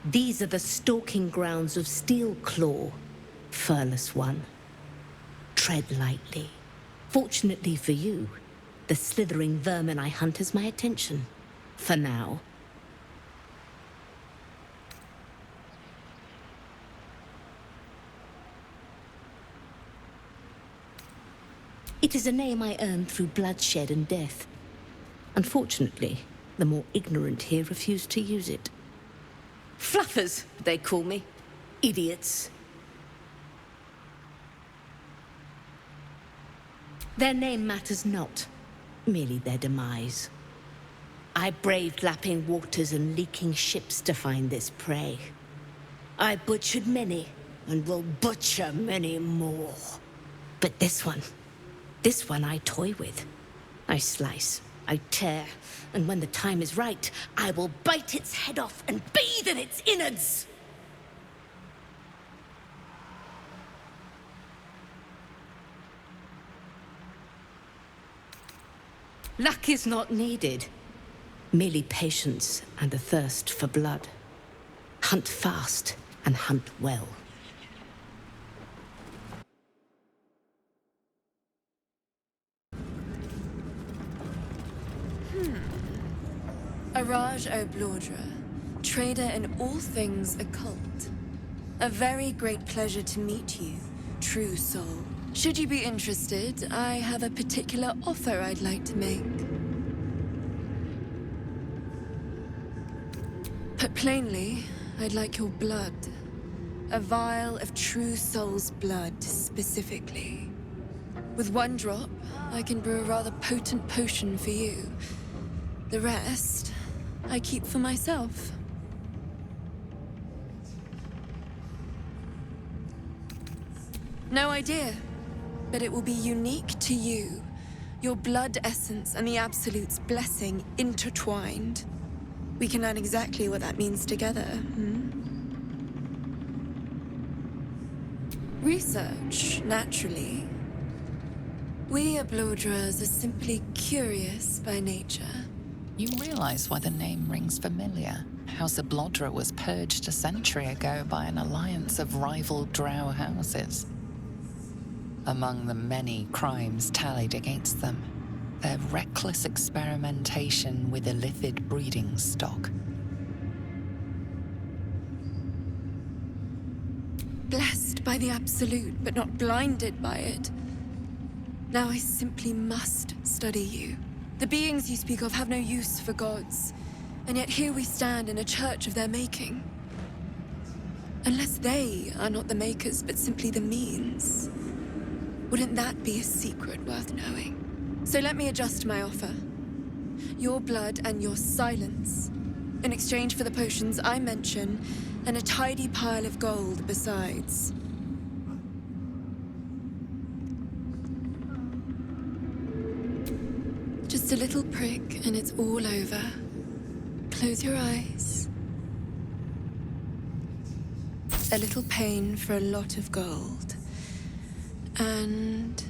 These are the stalking grounds of Steelclaw, furless one. Tread lightly. Fortunately for you, the slithering vermin I hunt has my attention. For now. It is a name I earned through bloodshed and death. Unfortunately, the more ignorant here refuse to use it. Fluffers, they call me. Idiots. Their name matters not, merely their demise. I braved lapping waters and leaking ships to find this prey. I butchered many, and will butcher many more. But this one I toy with. I slice, I tear, and when the time is right, I will bite its head off and bathe in its innards! Luck is not needed. Merely patience and a thirst for blood. Hunt fast and hunt well. Araj o Baldur, trader in all things occult. A very great pleasure to meet you, true soul. Should you be interested, I have a particular offer I'd like to make. Put plainly, I'd like your blood. A vial of true soul's blood, specifically. With one drop, I can brew a rather potent potion for you. The rest, I keep for myself. No idea, but it will be unique to you. Your blood essence and the Absolute's blessing intertwined. We can learn exactly what that means together, Research, naturally. We Balduras are simply curious by nature. You realize why the name rings familiar? House of Baldur was purged a century ago by an alliance of rival drow houses. Among the many crimes tallied against them, their reckless experimentation with illithid breeding stock. Blessed by the Absolute, but not blinded by it. Now I simply must study you. The beings you speak of have no use for gods, and yet here we stand in a church of their making. Unless they are not the makers, but simply the means, wouldn't that be a secret worth knowing? So let me adjust my offer. Your blood and your silence, in exchange for the potions I mention, and a tidy pile of gold besides. Just a little prick and it's all over. Close your eyes. A little pain for a lot of gold. And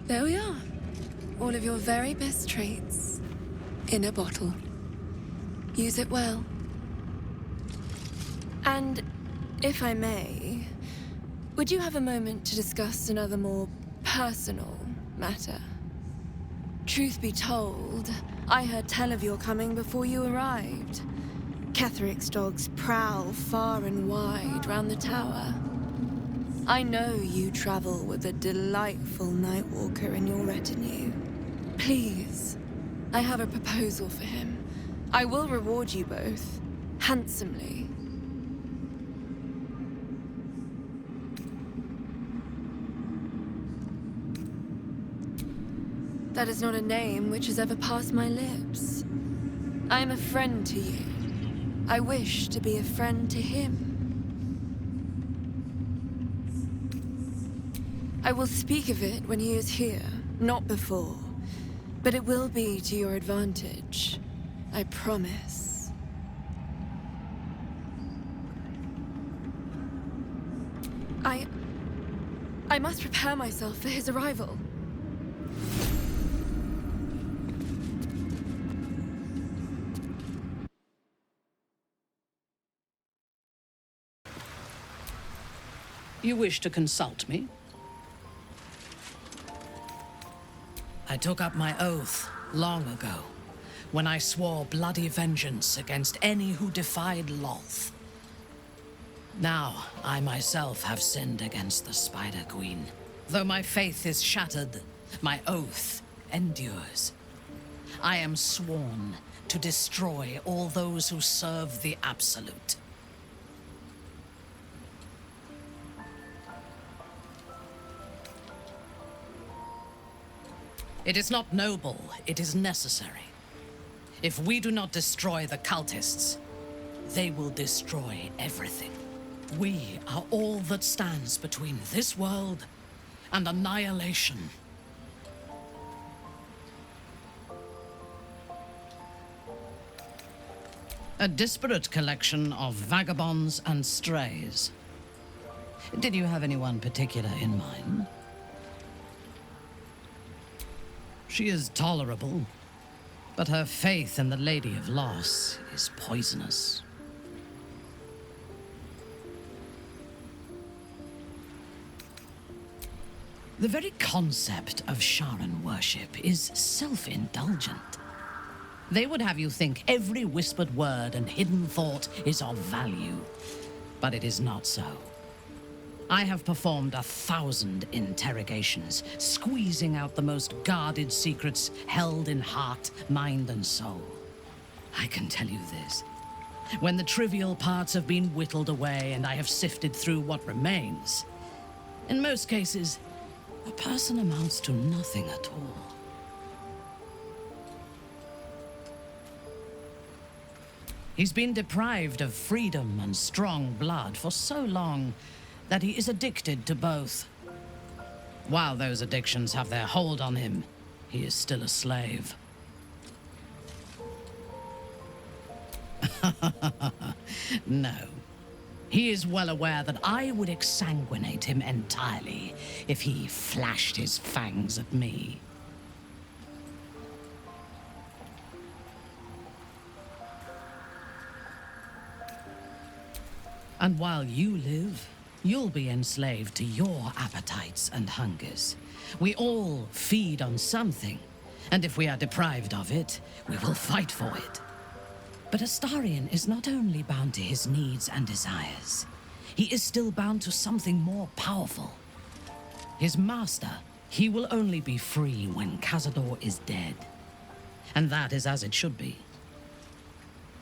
there we are. All of your very best traits in a bottle. Use it well. And if I may, would you have a moment to discuss another more personal matter? Truth be told, I heard tell of your coming before you arrived. Ketheric's dogs prowl far and wide round the tower. I know you travel with a delightful Nightwalker in your retinue. Please, I have a proposal for him. I will reward you both, handsomely. That is not a name which has ever passed my lips. I am a friend to you. I wish to be a friend to him. I will speak of it when he is here, not before. But it will be to your advantage. I promise. I must prepare myself for his arrival. You wish to consult me? I took up my oath long ago, when I swore bloody vengeance against any who defied Lolth. Now, I myself have sinned against the Spider Queen. Though my faith is shattered, my oath endures. I am sworn to destroy all those who serve the Absolute. It is not noble, it is necessary. If we do not destroy the cultists, they will destroy everything. We are all that stands between this world and annihilation. A disparate collection of vagabonds and strays. Did you have anyone particular in mind? She is tolerable, but her faith in the Lady of Loss is poisonous. The very concept of Sharan worship is self-indulgent. They would have you think every whispered word and hidden thought is of value, but it is not so. I have performed 1,000 interrogations, squeezing out the most guarded secrets held in heart, mind, and soul. I can tell you this. When the trivial parts have been whittled away and I have sifted through what remains, in most cases, a person amounts to nothing at all. He's been deprived of freedom and strong blood for so long that he is addicted to both. While those addictions have their hold on him, he is still a slave. No. He is well aware that I would exsanguinate him entirely if he flashed his fangs at me. And while you live, you'll be enslaved to your appetites and hungers. We all feed on something, and if we are deprived of it, we will fight for it. But Astarion is not only bound to his needs and desires, he is still bound to something more powerful. His master, he will only be free when Cazador is dead. And that is as it should be.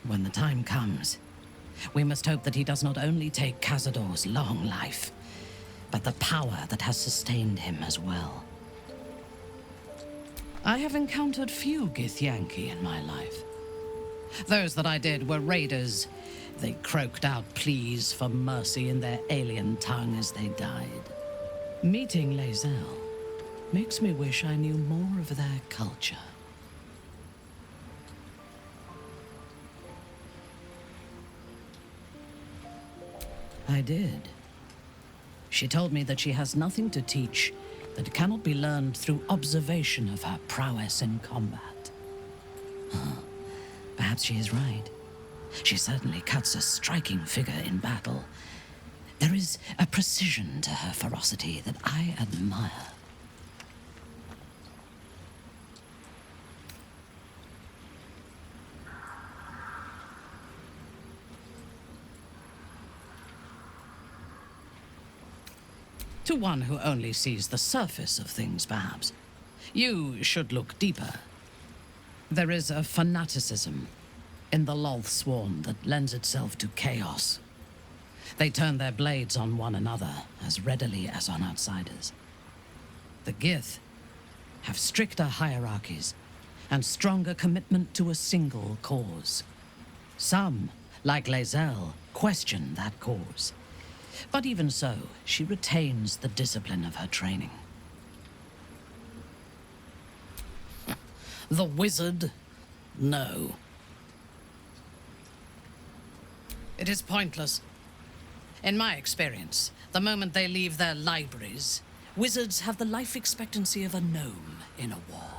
When the time comes, we must hope that he does not only take Cazador's long life, but the power that has sustained him as well. I have encountered few Githyanki in my life. Those that I did were raiders. They croaked out pleas for mercy in their alien tongue as they died. Meeting Lae'zel makes me wish I knew more of their culture. I did. She told me that she has nothing to teach that cannot be learned through observation of her prowess in combat. Perhaps she is right. She certainly cuts a striking figure in battle. There is a precision to her ferocity that I admire. To one who only sees the surface of things, perhaps. You should look deeper. There is a fanaticism in the Lolth swarm that lends itself to chaos. They turn their blades on one another as readily as on outsiders. The Gith have stricter hierarchies and stronger commitment to a single cause. Some, like Lae'zel, question that cause. But even so, she retains the discipline of her training. The wizard? No. It is pointless. In my experience, the moment they leave their libraries, wizards have the life expectancy of a gnome in a war.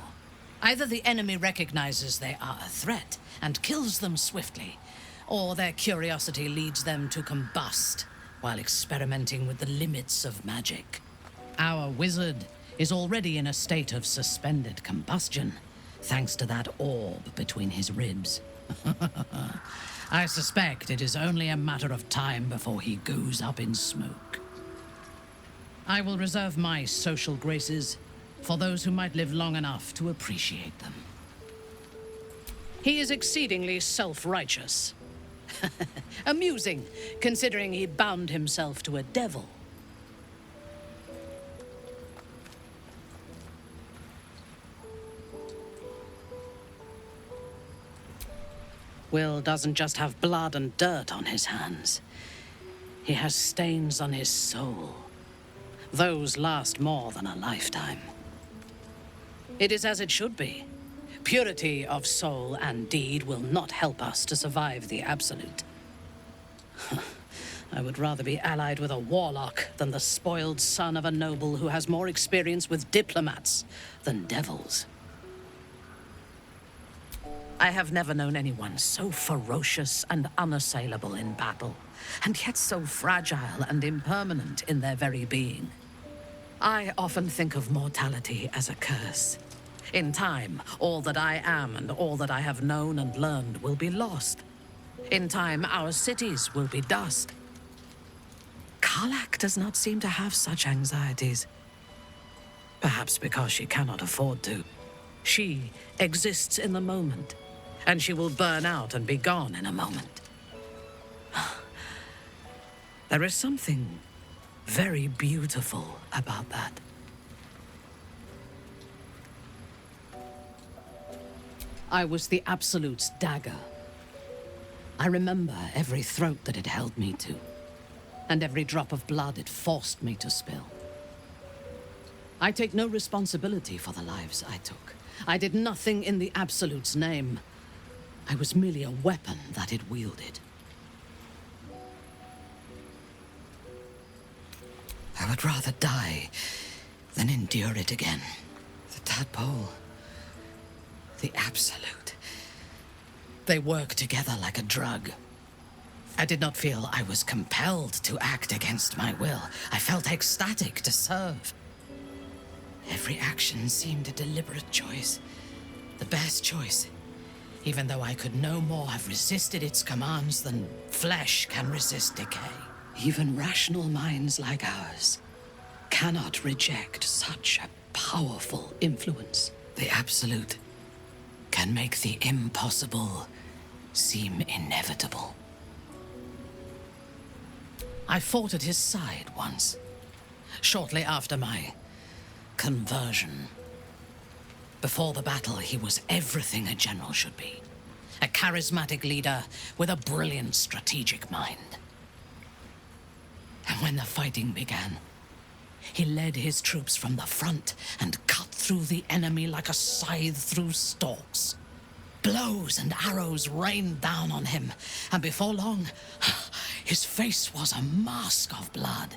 Either the enemy recognizes they are a threat and kills them swiftly, or their curiosity leads them to combust while experimenting with the limits of magic. Our wizard is already in a state of suspended combustion, thanks to that orb between his ribs. I suspect it is only a matter of time before he goes up in smoke. I will reserve my social graces for those who might live long enough to appreciate them. He is exceedingly self-righteous. Amusing, considering he bound himself to a devil. Will doesn't just have blood and dirt on his hands. He has stains on his soul. Those last more than a lifetime. It is as it should be. Purity of soul and deed will not help us to survive the Absolute. I would rather be allied with a warlock than the spoiled son of a noble who has more experience with diplomats than devils. I have never known anyone so ferocious and unassailable in battle, and yet so fragile and impermanent in their very being. I often think of mortality as a curse. In time, all that I am and all that I have known and learned will be lost. In time, our cities will be dust. Karlak does not seem to have such anxieties. Perhaps because she cannot afford to. She exists in the moment, and she will burn out and be gone in a moment. There is something very beautiful about that. I was the Absolute's dagger. I remember every throat that it held me to, and every drop of blood it forced me to spill. I take no responsibility for the lives I took. I did nothing in the Absolute's name. I was merely a weapon that it wielded. I would rather die than endure it again. The tadpole, the Absolute. They work together like a drug. I did not feel I was compelled to act against my will. I felt ecstatic to serve. Every action seemed a deliberate choice. The best choice. Even though I could no more have resisted its commands than flesh can resist decay. Even rational minds like ours cannot reject such a powerful influence. The Absolute can make the impossible seem inevitable. I fought at his side once, shortly after my conversion. Before the battle, he was everything a general should be. A charismatic leader with a brilliant strategic mind. And when the fighting began, he led his troops from the front and cut through the enemy like a scythe through stalks. Blows and arrows rained down on him, and before long, his face was a mask of blood.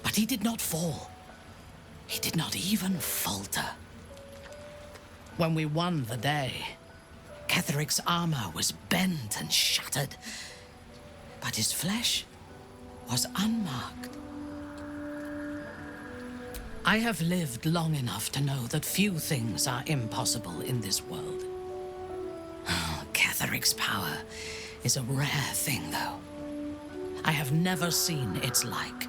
But he did not fall. He did not even falter. When we won the day, Ketheric's armor was bent and shattered, but his flesh was unmarked. I have lived long enough to know that few things are impossible in this world. Ketheric's power is a rare thing, though. I have never seen its like.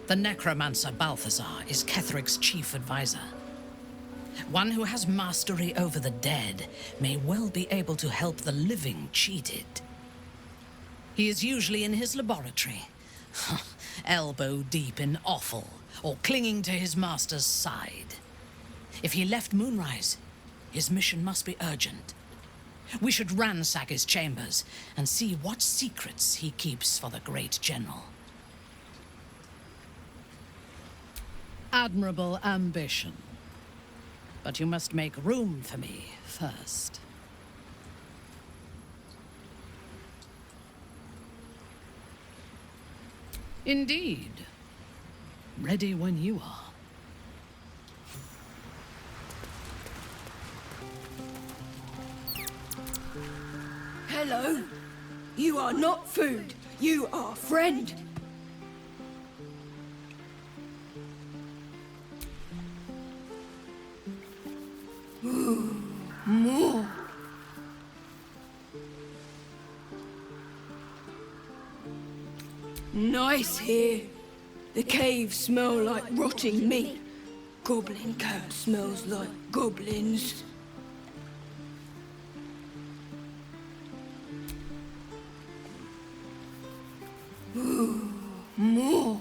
The necromancer Balthazar is Ketheric's chief advisor. One who has mastery over the dead may well be able to help the living cheated. He is usually in his laboratory, elbow deep in offal, or clinging to his master's side. If he left Moonrise, his mission must be urgent. We should ransack his chambers and see what secrets he keeps for the great general. Admirable ambition. But you must make room for me first. Indeed. Ready when you are. Hello. You are not food. You are friend. More. Nice here. The caves smell like rotting meat. Goblin camp smells like goblins. Ooh, more.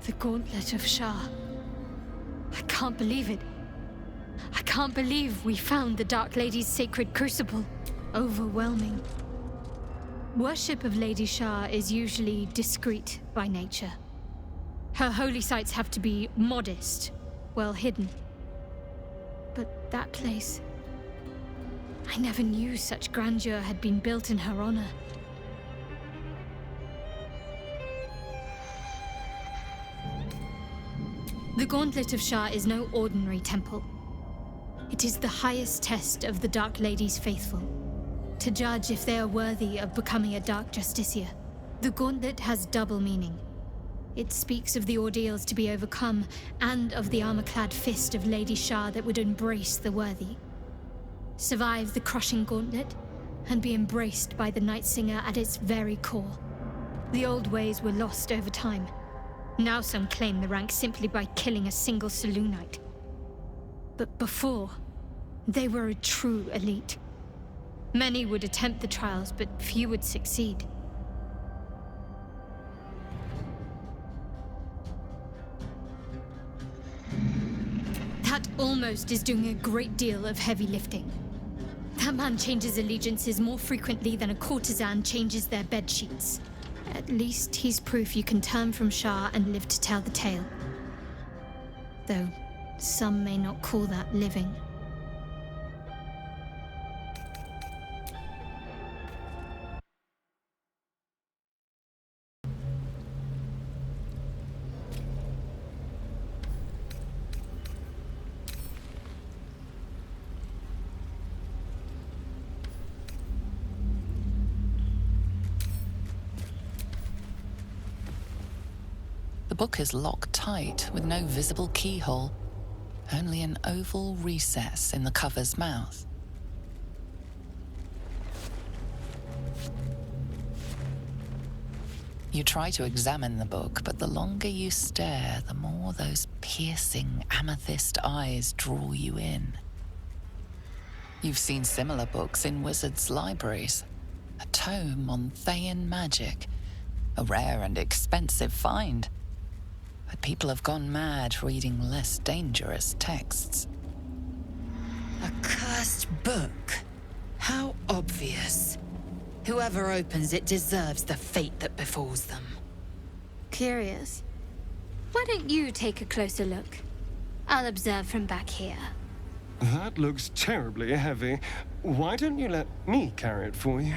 The Gauntlet of Shah. I can't believe it. I can't believe we found the Dark Lady's sacred crucible. Overwhelming. Worship of Lady Shah is usually discreet by nature. Her holy sites have to be modest, well hidden. But that place... I never knew such grandeur had been built in her honor. The Gauntlet of Shah is no ordinary temple. It is the highest test of the Dark Lady's faithful, to judge if they are worthy of becoming a Dark Justiciar. The Gauntlet has double meaning. It speaks of the ordeals to be overcome, and of the armor-clad fist of Lady Shah that would embrace the worthy. Survive the crushing gauntlet, and be embraced by the Night Singer at its very core. The old ways were lost over time. Now some claim the rank simply by killing a single Selûnite. But before, they were a true elite. Many would attempt the trials, but few would succeed. That almost is doing a great deal of heavy lifting. That man changes allegiances more frequently than a courtesan changes their bedsheets. At least he's proof you can turn from Shah and live to tell the tale. Though some may not call that living. The book is locked tight with no visible keyhole, only an oval recess in the cover's mouth. You try to examine the book, but the longer you stare, the more those piercing amethyst eyes draw you in. You've seen similar books in wizards' libraries. A tome on Thayan magic, a rare and expensive find. But people have gone mad reading less dangerous texts. A cursed book? How obvious. Whoever opens it deserves the fate that befalls them. Curious. Why don't you take a closer look? I'll observe from back here. That looks terribly heavy. Why don't you let me carry it for you?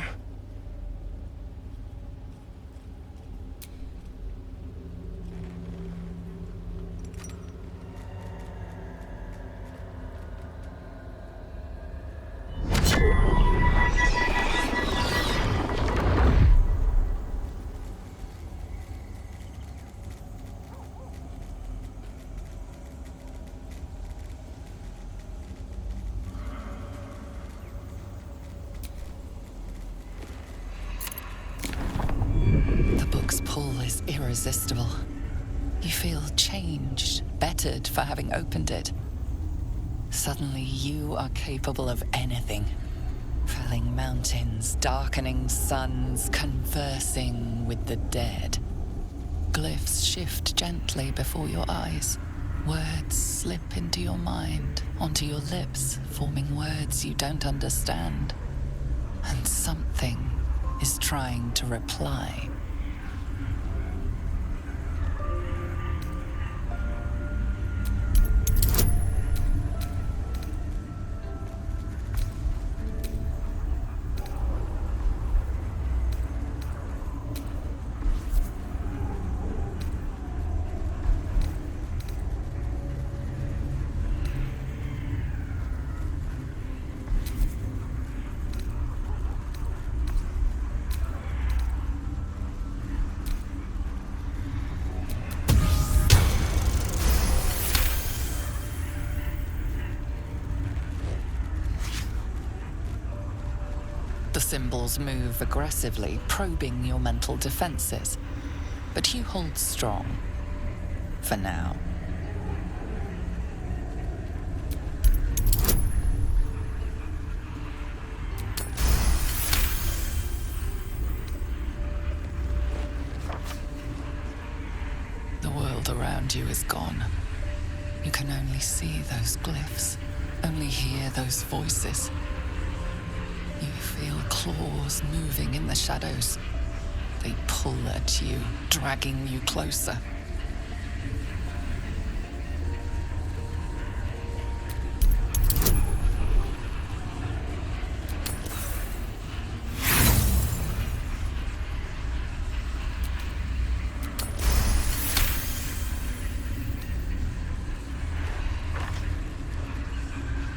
Pull is irresistible. You feel changed, bettered for having opened it. Suddenly you are capable of anything. Felling mountains, darkening suns, conversing with the dead. Glyphs shift gently before your eyes. Words slip into your mind, onto your lips, forming words you don't understand. And something is trying to reply. symbols move aggressively, probing your mental defenses. But you hold strong. For now. The world around you is gone. You can only see those glyphs, only hear those voices. You feel claws moving in the shadows. They pull at you, dragging you closer.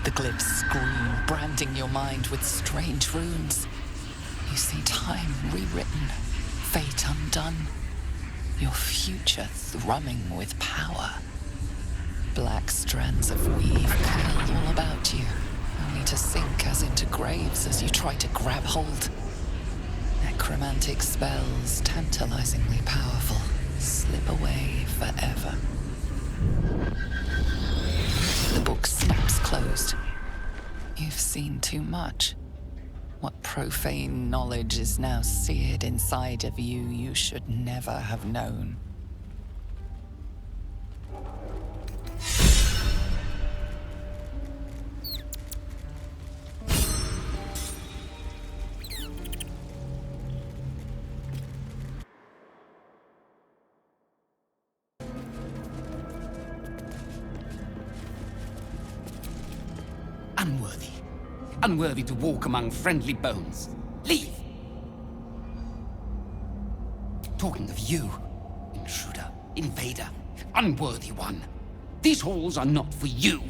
The glyphs scream, branding your mind with strange runes. You see time rewritten, fate undone, your future thrumming with power. Black strands of weave curl all about you, only to sink as into graves as you try to grab hold. Necromantic spells, tantalizingly powerful, slip away forever. The book snaps closed. You've seen too much. What profane knowledge is now seared inside of you you should never have known. Unworthy. Unworthy to walk among friendly bones. Leave! Talking of you, intruder, invader, unworthy one. These halls are not for you.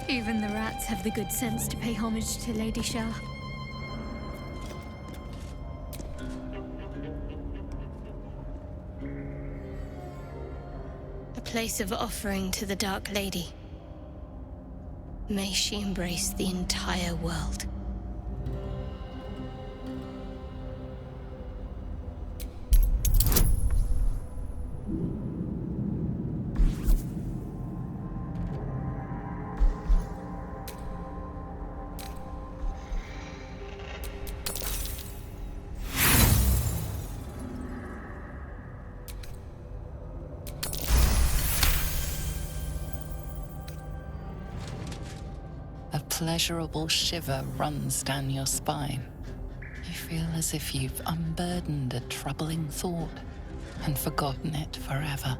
Even the rats have the good sense to pay homage to Lady Shah. A place of offering to the Dark Lady. May she embrace the entire world. A pleasurable shiver runs down your spine. You feel as if you've unburdened a troubling thought and forgotten it forever.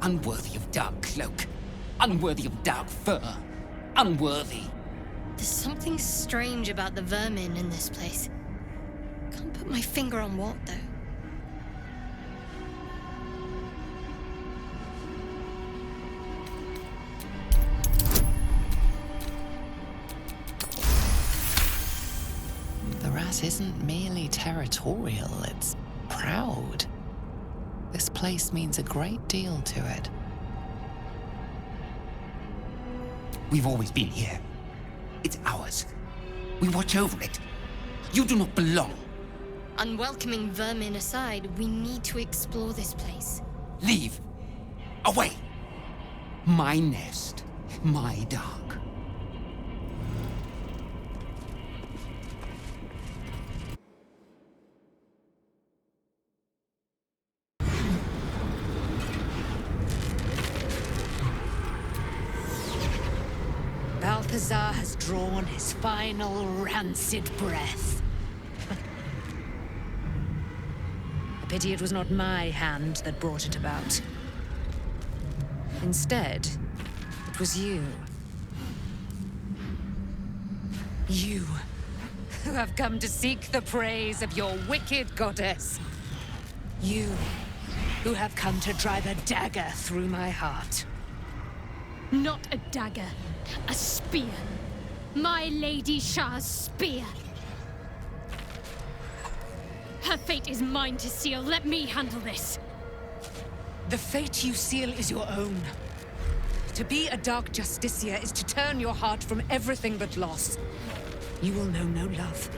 Unworthy of dark cloak. Unworthy of dark fur. Unworthy. There's something strange about the vermin in this place. Can't put my finger on what, though. The rat isn't merely territorial, it's proud. This place means a great deal to it. We've always been here. It's ours. We watch over it. You do not belong. Unwelcoming vermin aside, we need to explore this place. Leave. Away. My nest. My dark. Balthazar has drawn his final rancid breath. A pity it was not my hand that brought it about. Instead, it was you. You, who have come to seek the praise of your wicked goddess. You, who have come to drive a dagger through my heart. Not a dagger, a spear. My Lady Shah's spear. Her fate is mine to seal. Let me handle this. The fate you seal is your own. To be a Dark Justiciar is to turn your heart from everything but loss. You will know no love,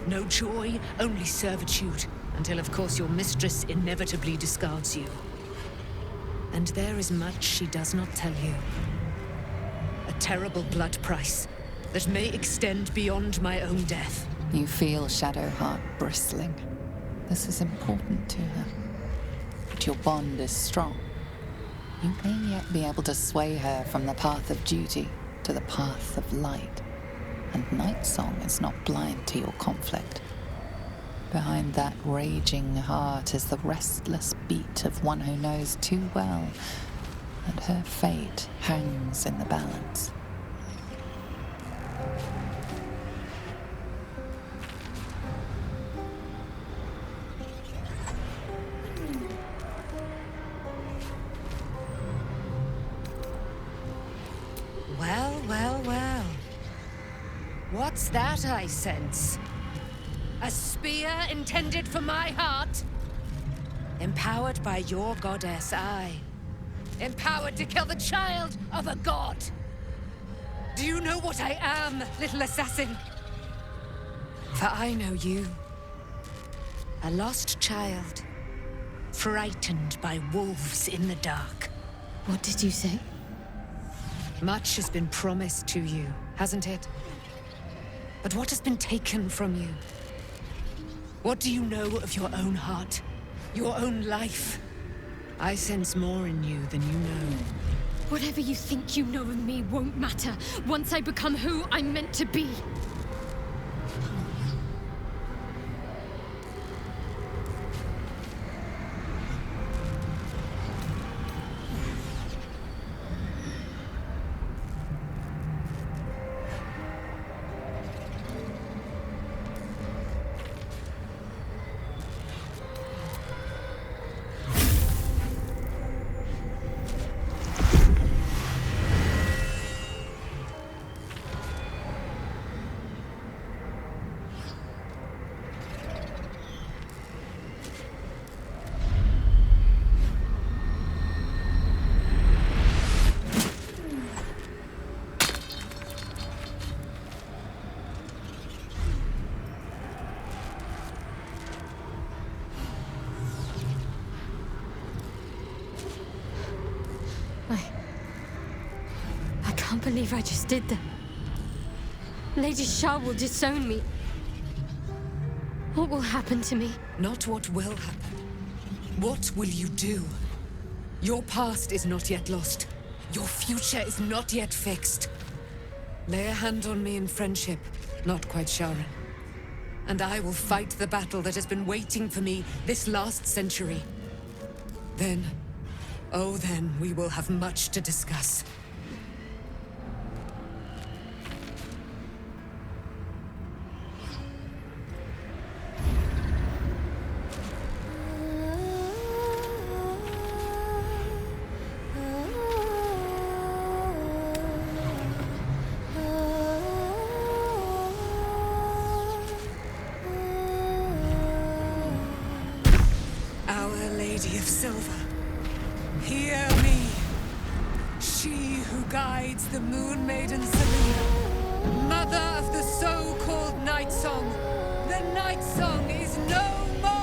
no joy, only servitude, until of course your mistress inevitably discards you. And there is much she does not tell you. A terrible blood price that may extend beyond my own death. You feel Shadowheart bristling. This is important to her. But your bond is strong. You may yet be able to sway her from the path of duty to the path of light. And Nightsong is not blind to your conflict. Behind that raging heart is the restless beat of one who knows too well that her fate hangs in the balance. Well, well, well. What's that I sense? A spear intended for my heart? Empowered by your goddess, I. Empowered to kill the child of a god. Do you know what I am, little assassin? For I know you. A lost child. Frightened by wolves in the dark. What did you say? Much has been promised to you, hasn't it? But what has been taken from you? What do you know of your own heart? Your own life? I sense more in you than you know. Whatever you think you know of me won't matter once I become who I'm meant to be. I can't believe I just did that. Lady Shah will disown me. What will happen to me? Not what will happen. What will you do? Your past is not yet lost. Your future is not yet fixed. Lay a hand on me in friendship, not quite Sharon. And I will fight the battle that has been waiting for me this last century. Then, oh then, we will have much to discuss. Lady of Silver, hear me. She who guides the Moon Maiden Selena, mother of the so-called Night Song. The Night Song is no more!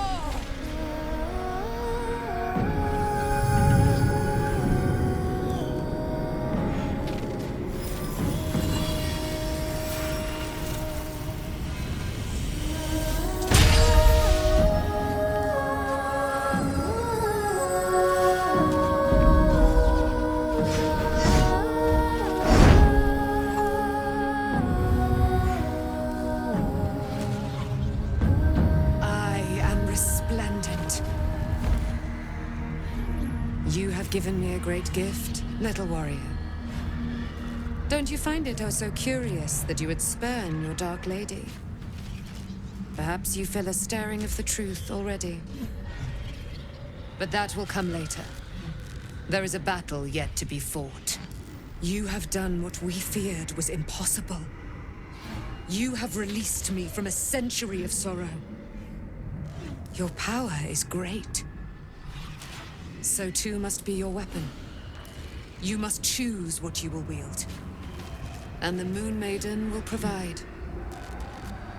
You have given me a great gift, little warrior. Don't you find it oh so curious that you would spurn your Dark Lady? Perhaps you feel a stirring of the truth already. But that will come later. There is a battle yet to be fought. You have done what we feared was impossible. You have released me from a century of sorrow. Your power is great. So too must be your weapon. You must choose what you will wield. And the Moon Maiden will provide.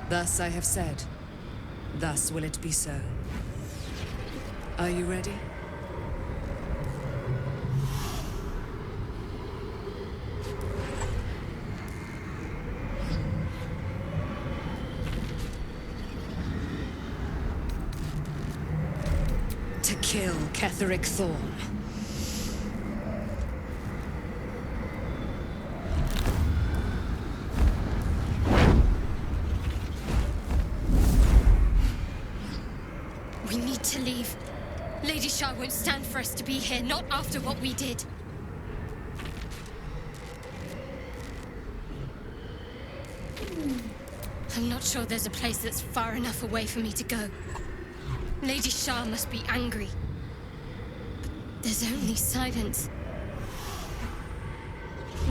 Thus I have said. Thus will it be so. Are you ready? To kill Ketheric Thorn. We need to leave. Lady Shah won't stand for us to be here, not after what we did. I'm not sure there's a place that's far enough away for me to go. Lady Shah must be angry. But there's only silence.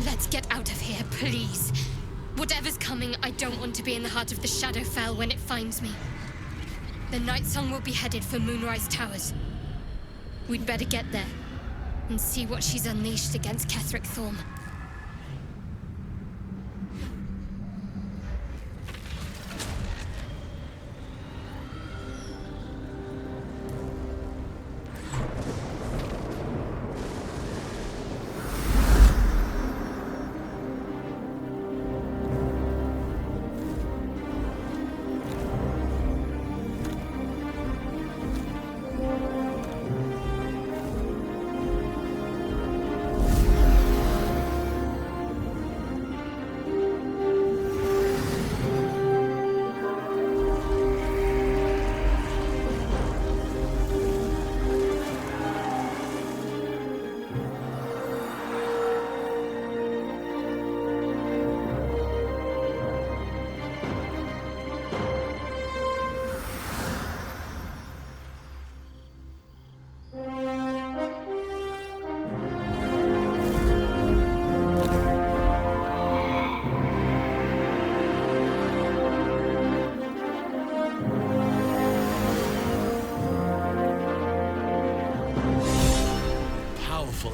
Let's get out of here, please. Whatever's coming, I don't want to be in the heart of the Shadowfell when it finds me. The Night Song will be headed for Moonrise Towers. We'd better get there and see what she's unleashed against Ketheric Thorn.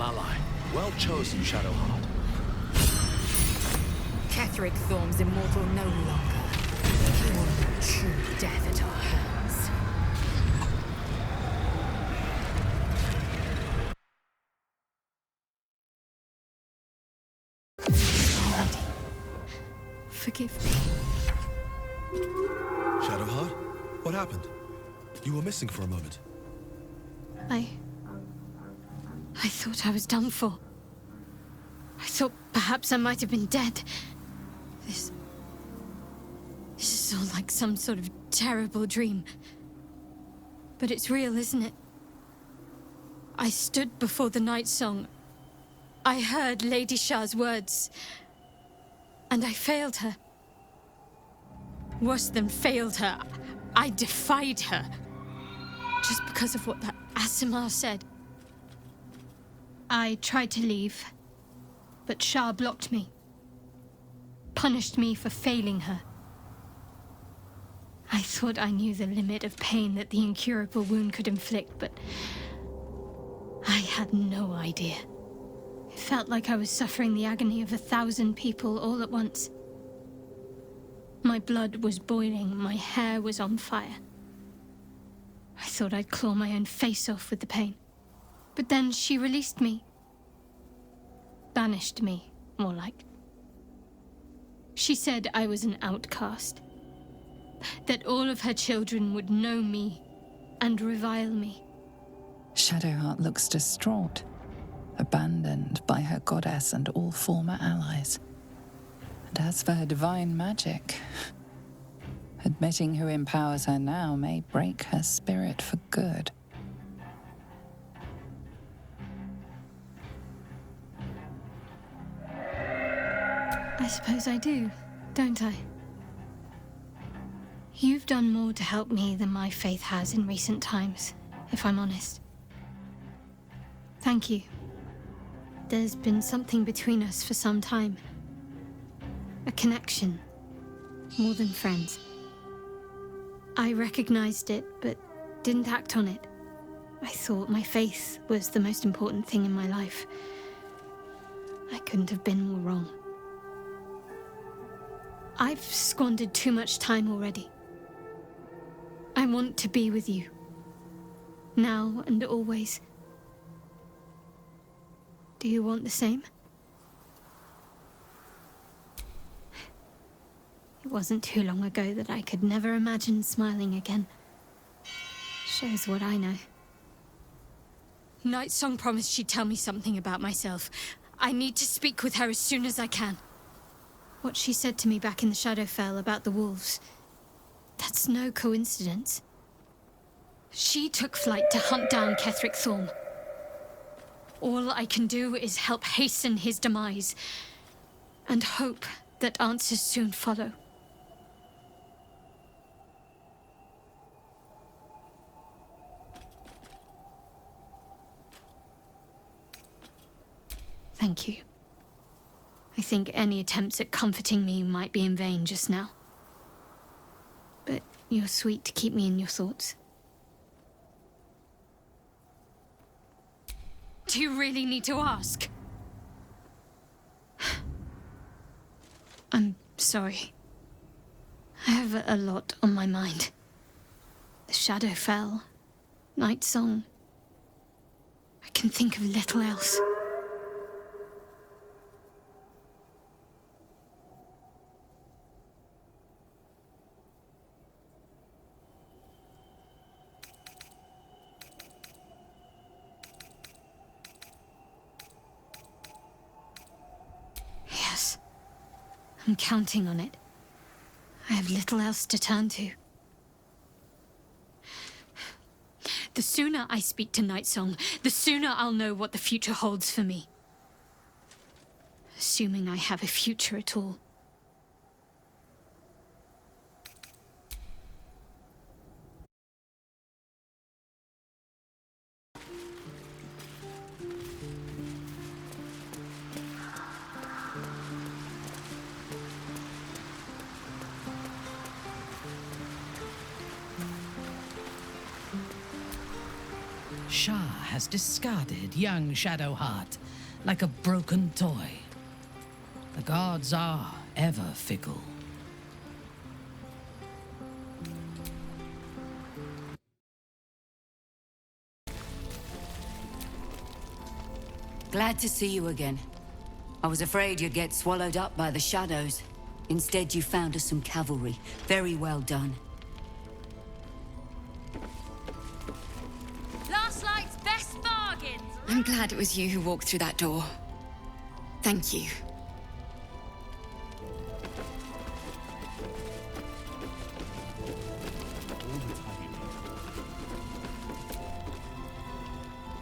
Ally. Well chosen, Shadowheart. Ketheric Thorn's immortal no longer. He will meet true death at our hands. Forgive me. Shadowheart? What happened? You were missing for a moment. I thought I was done for. I thought perhaps I might have been dead. This is all like some sort of terrible dream. But it's real, isn't it? I stood before the Night Song. I heard Lady Shah's words. And I failed her. Worse than failed her, I defied her. Just because of what that Aasimar said. I tried to leave, but Shah blocked me. Punished me for failing her. I thought I knew the limit of pain that the incurable wound could inflict, but I had no idea. It felt like I was suffering the agony of 1,000 people all at once. My blood was boiling, my hair was on fire. I thought I'd claw my own face off with the pain. But then she released me. Banished me, more like. She said I was an outcast. That all of her children would know me and revile me. Shadowheart looks distraught, abandoned by her goddess and all former allies. And as for her divine magic, admitting who empowers her now may break her spirit for good. I suppose I do, don't I? You've done more to help me than my faith has in recent times, if I'm honest. Thank you. There's been something between us for some time. A connection. More than friends. I recognized it, but didn't act on it. I thought my faith was the most important thing in my life. I couldn't have been more wrong. I've squandered too much time already. I want to be with you. Now and always. Do you want the same? It wasn't too long ago that I could never imagine smiling again. Shows what I know. Nightsong promised she'd tell me something about myself. I need to speak with her as soon as I can. What she said to me back in the Shadowfell about the wolves, that's no coincidence. She took flight to hunt down Ketheric Thorm. All I can do is help hasten his demise, and hope that answers soon follow. Thank you. I think any attempts at comforting me might be in vain just now. But you're sweet to keep me in your thoughts. Do you really need to ask? I'm sorry. I have a lot on my mind. The Shadowfell, Nightsong. I can think of little else. I'm counting on it. I have little else to turn to. The sooner I speak to Nightsong, the sooner I'll know what the future holds for me. Assuming I have a future at all. Shah has discarded young Shadowheart like a broken toy. The gods are ever fickle. Glad to see you again. I was afraid you'd get swallowed up by the shadows. Instead, you found us some cavalry. Very well done. Last night's best bargains! I'm glad it was you who walked through that door. Thank you.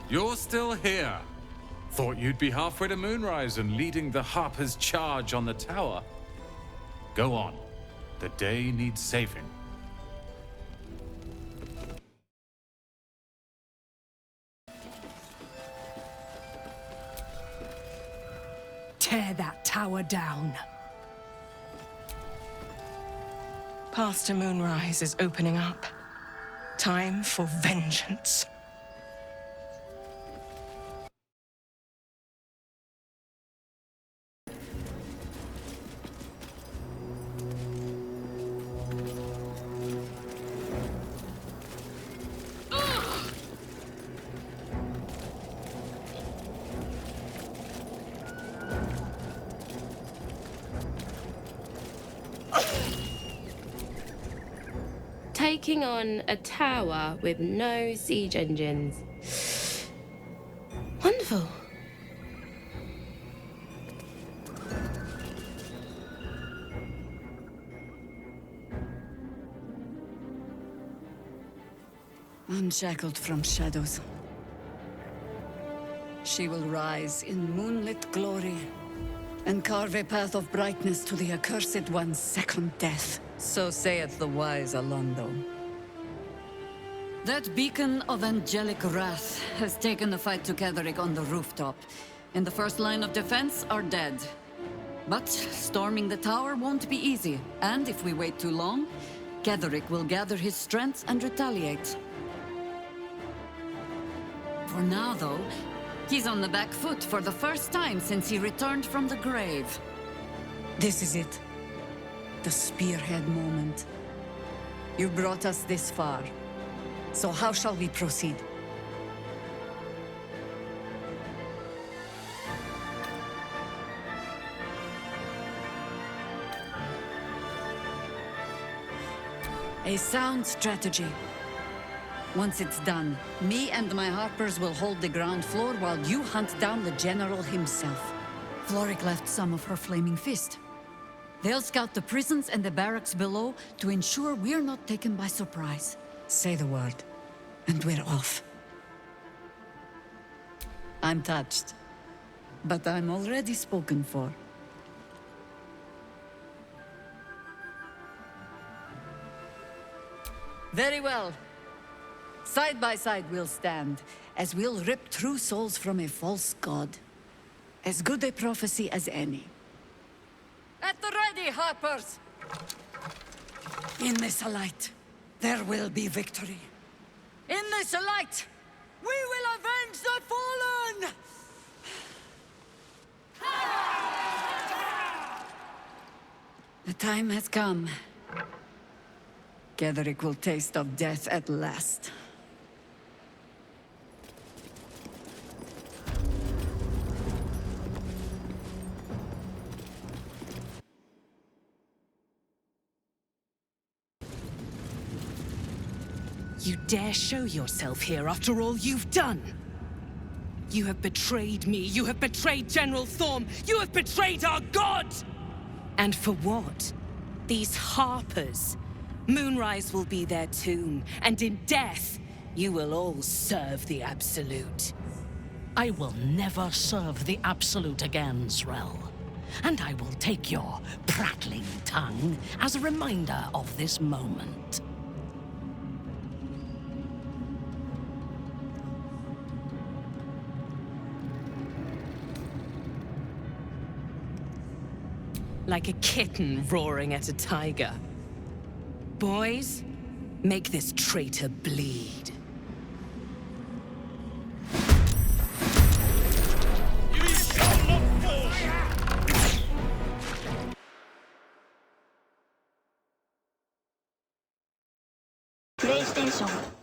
You're still here. Thought you'd be halfway to Moonrise and leading the Harper's charge on the tower. Go on. The day needs saving. Tear that tower down. Path to Moonrise is opening up. Time for vengeance. Taking on a tower with no siege engines. Wonderful. Unshackled from shadows, she will rise in moonlit glory and carve a path of brightness to the accursed one's second death. So saith the wise Alondo. That beacon of angelic wrath has taken the fight to Ketheric on the rooftop, and the first line of defense are dead. But storming the tower won't be easy, and if we wait too long, Ketheric will gather his strength and retaliate. For now, though, he's on the back foot for the first time since he returned from the grave. This is it. The spearhead moment. You brought us this far. So how shall we proceed? A sound strategy. Once it's done, me and my Harpers will hold the ground floor while you hunt down the General himself. Floric left some of her flaming fist. They'll scout the prisons and the barracks below to ensure we're not taken by surprise. Say the word, and we're off. I'm touched, but I'm already spoken for. Very well. Side by side we'll stand, as we'll rip true souls from a false god. As good a prophecy as any. At the ready, Harpers! In this light, there will be victory. In this light, we will avenge the fallen! The time has come. Ketheric will taste of death at last. You dare show yourself here after all you've done? You have betrayed me, you have betrayed General Thorm, you have betrayed our god! And for what? These Harpers. Moonrise will be their tomb, and in death, you will all serve the Absolute. I will never serve the Absolute again, Zrel. And I will take your prattling tongue as a reminder of this moment. Like a kitten roaring at a tiger. Boys, make this traitor bleed. PlayStation